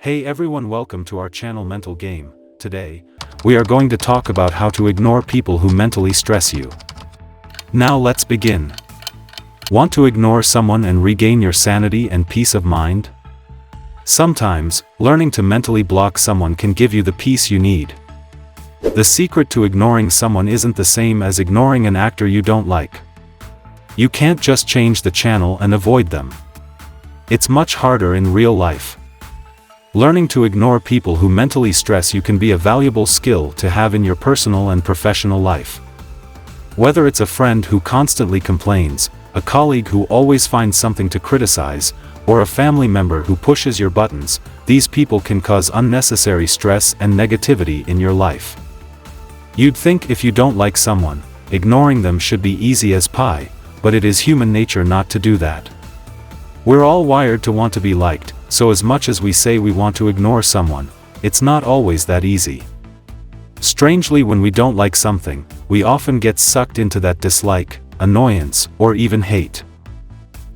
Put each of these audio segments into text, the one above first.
Hey everyone, welcome to our channel Mental Game. Today, we are going to talk about how to ignore people who mentally stress you. Now let's begin. Want to ignore someone and regain your sanity and peace of mind? Sometimes, learning to mentally block someone can give you the peace you need. The secret to ignoring someone isn't the same as ignoring an actor you don't like. You can't just change the channel and avoid them. It's much harder in real life. Learning to ignore people who mentally stress you can be a valuable skill to have in your personal and professional life. Whether it's a friend who constantly complains, a colleague who always finds something to criticize, or a family member who pushes your buttons, these people can cause unnecessary stress and negativity in your life. You'd think if you don't like someone, ignoring them should be easy as pie, but it is human nature not to do that. We're all wired to want to be liked, so as much as we say we want to ignore someone, it's not always that easy. Strangely, when we don't like something, we often get sucked into that dislike, annoyance, or even hate.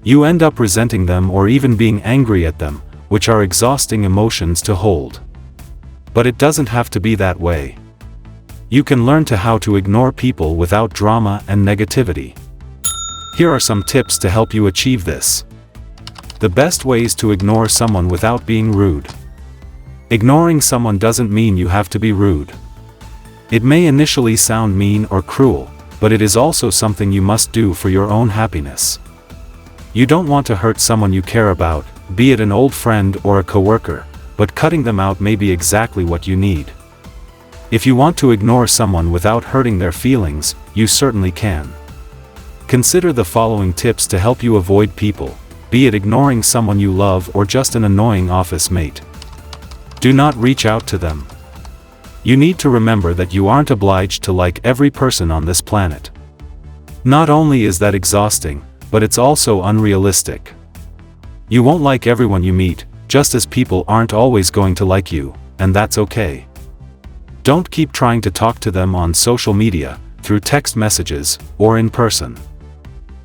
You end up resenting them or even being angry at them, which are exhausting emotions to hold. But it doesn't have to be that way. You can learn how to ignore people without drama and negativity. Here are some tips to help you achieve this. The best ways to ignore someone without being rude. Ignoring someone doesn't mean you have to be rude. It may initially sound mean or cruel, but it is also something you must do for your own happiness. You don't want to hurt someone you care about, be it an old friend or a coworker, but cutting them out may be exactly what you need. If you want to ignore someone without hurting their feelings, you certainly can. Consider the following tips to help you avoid people, be it ignoring someone you love or just an annoying office mate. Do not reach out to them. You need to remember that you aren't obliged to like every person on this planet. Not only is that exhausting, but it's also unrealistic. You won't like everyone you meet, just as people aren't always going to like you, and that's okay. Don't keep trying to talk to them on social media, through text messages, or in person.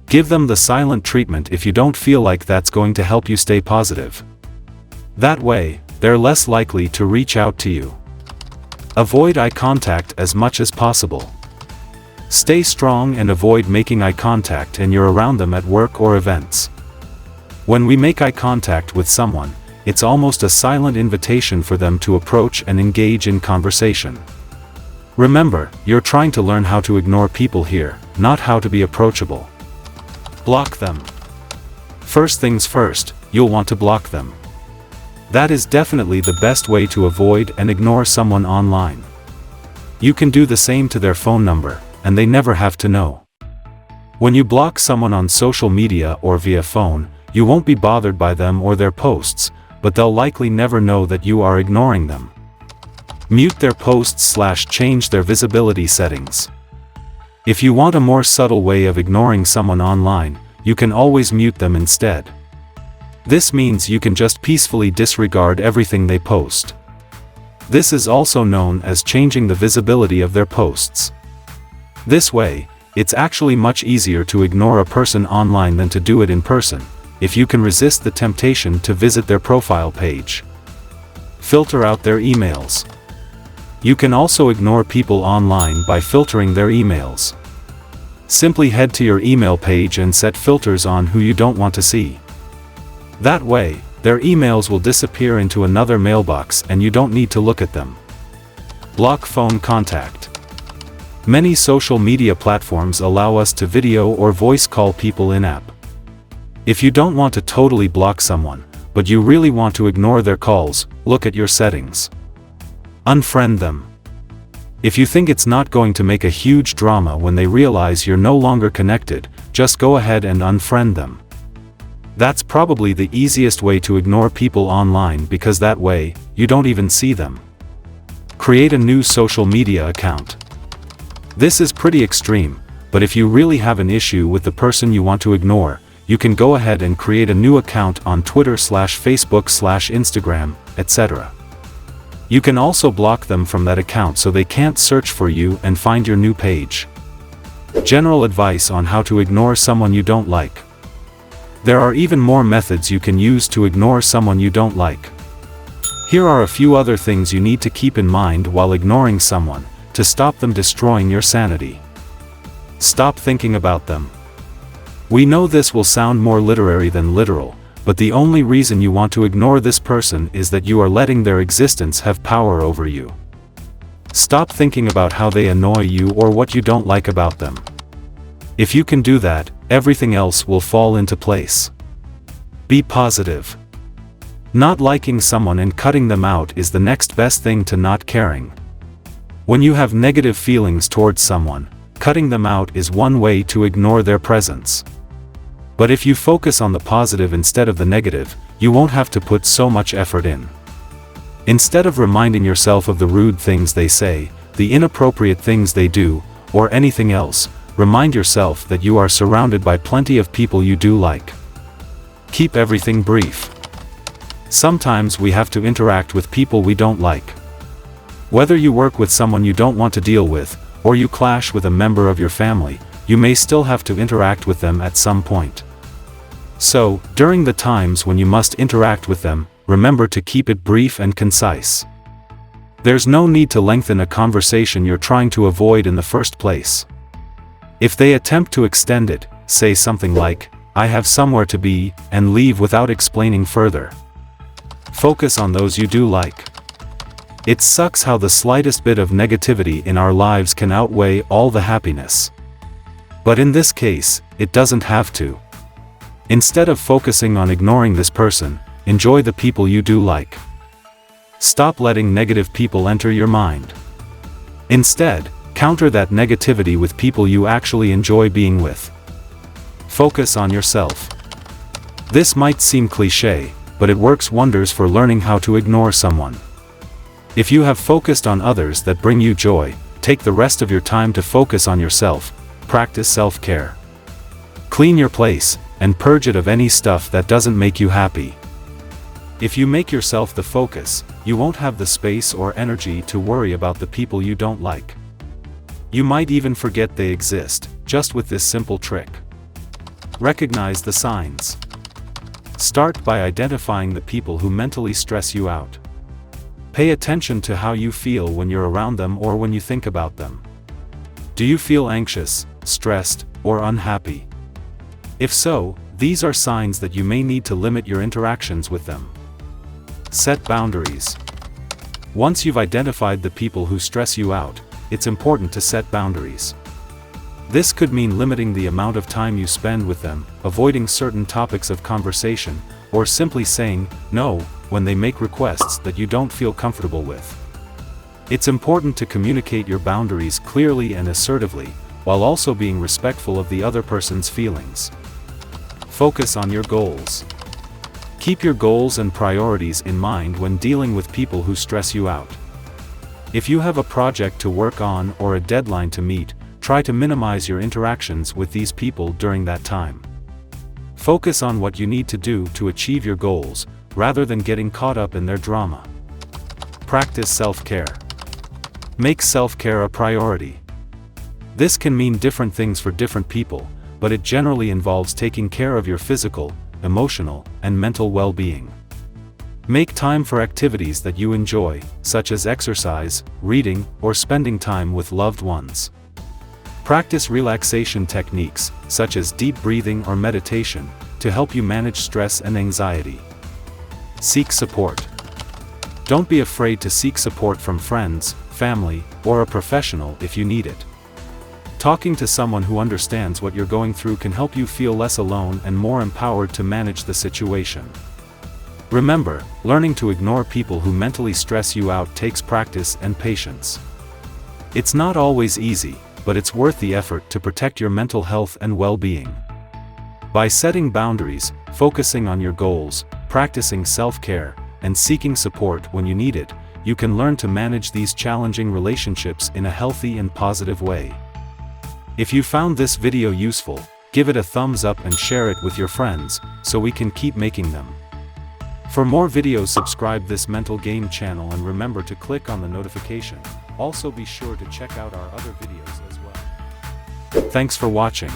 Give them the silent treatment if you don't feel like that's going to help you stay positive. That way, they're less likely to reach out to you. Avoid eye contact as much as possible. Stay strong and avoid making eye contact when you're around them at work or events. When we make eye contact with someone, it's almost a silent invitation for them to approach and engage in conversation. Remember, you're trying to learn how to ignore people here, not how to be approachable. Block them. First things first, you'll want to block them. That is definitely the best way to avoid and ignore someone online. You can do the same to their phone number, and they never have to know. When you block someone on social media or via phone, you won't be bothered by them or their posts, but they'll likely never know that you are ignoring them. Mute their posts/change their visibility settings. If you want a more subtle way of ignoring someone online, you can always mute them instead. This means you can just peacefully disregard everything they post. This is also known as changing the visibility of their posts. This way, it's actually much easier to ignore a person online than to do it in person, if you can resist the temptation to visit their profile page. Filter out their emails. You can also ignore people online by filtering their emails. Simply head to your email page and set filters on who you don't want to see. That way, their emails will disappear into another mailbox and you don't need to look at them. Block phone contact. Many social media platforms allow us to video or voice call people in-app. If you don't want to totally block someone, but you really want to ignore their calls, look at your settings. Unfriend them. If you think it's not going to make a huge drama when they realize you're no longer connected, just go ahead and unfriend them. That's probably the easiest way to ignore people online because that way, you don't even see them. Create a new social media account. This is pretty extreme, but if you really have an issue with the person you want to ignore, you can go ahead and create a new account on Twitter/Facebook/Instagram, etc. You can also block them from that account so they can't search for you and find your new page. General advice on how to ignore someone you don't like. There are even more methods you can use to ignore someone you don't like. Here are a few other things you need to keep in mind while ignoring someone, to stop them destroying your sanity. Stop thinking about them. We know this will sound more literary than literal, but the only reason you want to ignore this person is that you are letting their existence have power over you. Stop thinking about how they annoy you or what you don't like about them. If you can do that, everything else will fall into place. Be positive. Not liking someone and cutting them out is the next best thing to not caring. When you have negative feelings towards someone, cutting them out is one way to ignore their presence. But if you focus on the positive instead of the negative, you won't have to put so much effort in. Instead of reminding yourself of the rude things they say, the inappropriate things they do, or anything else, remind yourself that you are surrounded by plenty of people you do like. Keep everything brief. Sometimes we have to interact with people we don't like. Whether you work with someone you don't want to deal with, or you clash with a member of your family, you may still have to interact with them at some point. So, during the times when you must interact with them, remember to keep it brief and concise. There's no need to lengthen a conversation you're trying to avoid in the first place. If they attempt to extend it, say something like, "I have somewhere to be," and leave without explaining further. Focus on those you do like. It sucks how the slightest bit of negativity in our lives can outweigh all the happiness. But in this case, it doesn't have to. Instead of focusing on ignoring this person, enjoy the people you do like. Stop letting negative people enter your mind. Instead, counter that negativity with people you actually enjoy being with. Focus on yourself. This might seem cliché, but it works wonders for learning how to ignore someone. If you have focused on others that bring you joy, take the rest of your time to focus on yourself. Practice self-care. Clean your place, and purge it of any stuff that doesn't make you happy. If you make yourself the focus, you won't have the space or energy to worry about the people you don't like. You might even forget they exist, just with this simple trick. Recognize the signs. Start by identifying the people who mentally stress you out. Pay attention to how you feel when you're around them or when you think about them. Do you feel anxious, stressed, or unhappy? If so, these are signs that you may need to limit your interactions with them. Set boundaries. Once you've identified the people who stress you out, it's important to set boundaries. This could mean limiting the amount of time you spend with them, avoiding certain topics of conversation, or simply saying no when they make requests that you don't feel comfortable with. It's important to communicate your boundaries clearly and assertively, while also being respectful of the other person's feelings. Focus on your goals. Keep your goals and priorities in mind when dealing with people who stress you out. If you have a project to work on or a deadline to meet, try to minimize your interactions with these people during that time. Focus on what you need to do to achieve your goals, rather than getting caught up in their drama. Practice self-care. Make self-care a priority. This can mean different things for different people, but it generally involves taking care of your physical, emotional, and mental well-being. Make time for activities that you enjoy, such as exercise, reading, or spending time with loved ones. Practice relaxation techniques, such as deep breathing or meditation, to help you manage stress and anxiety. Seek support. Don't be afraid to seek support from friends, family, or a professional if you need it. Talking to someone who understands what you're going through can help you feel less alone and more empowered to manage the situation. Remember, learning to ignore people who mentally stress you out takes practice and patience. It's not always easy, but it's worth the effort to protect your mental health and well-being. By setting boundaries, focusing on your goals, practicing self-care, and seeking support when you need it, you can learn to manage these challenging relationships in a healthy and positive way. If you found this video useful, give it a thumbs up and share it with your friends, so we can keep making them. For more videos, subscribe this Mental Game channel and remember to click on the notification. Also be sure to check out our other videos as well. Thanks for watching.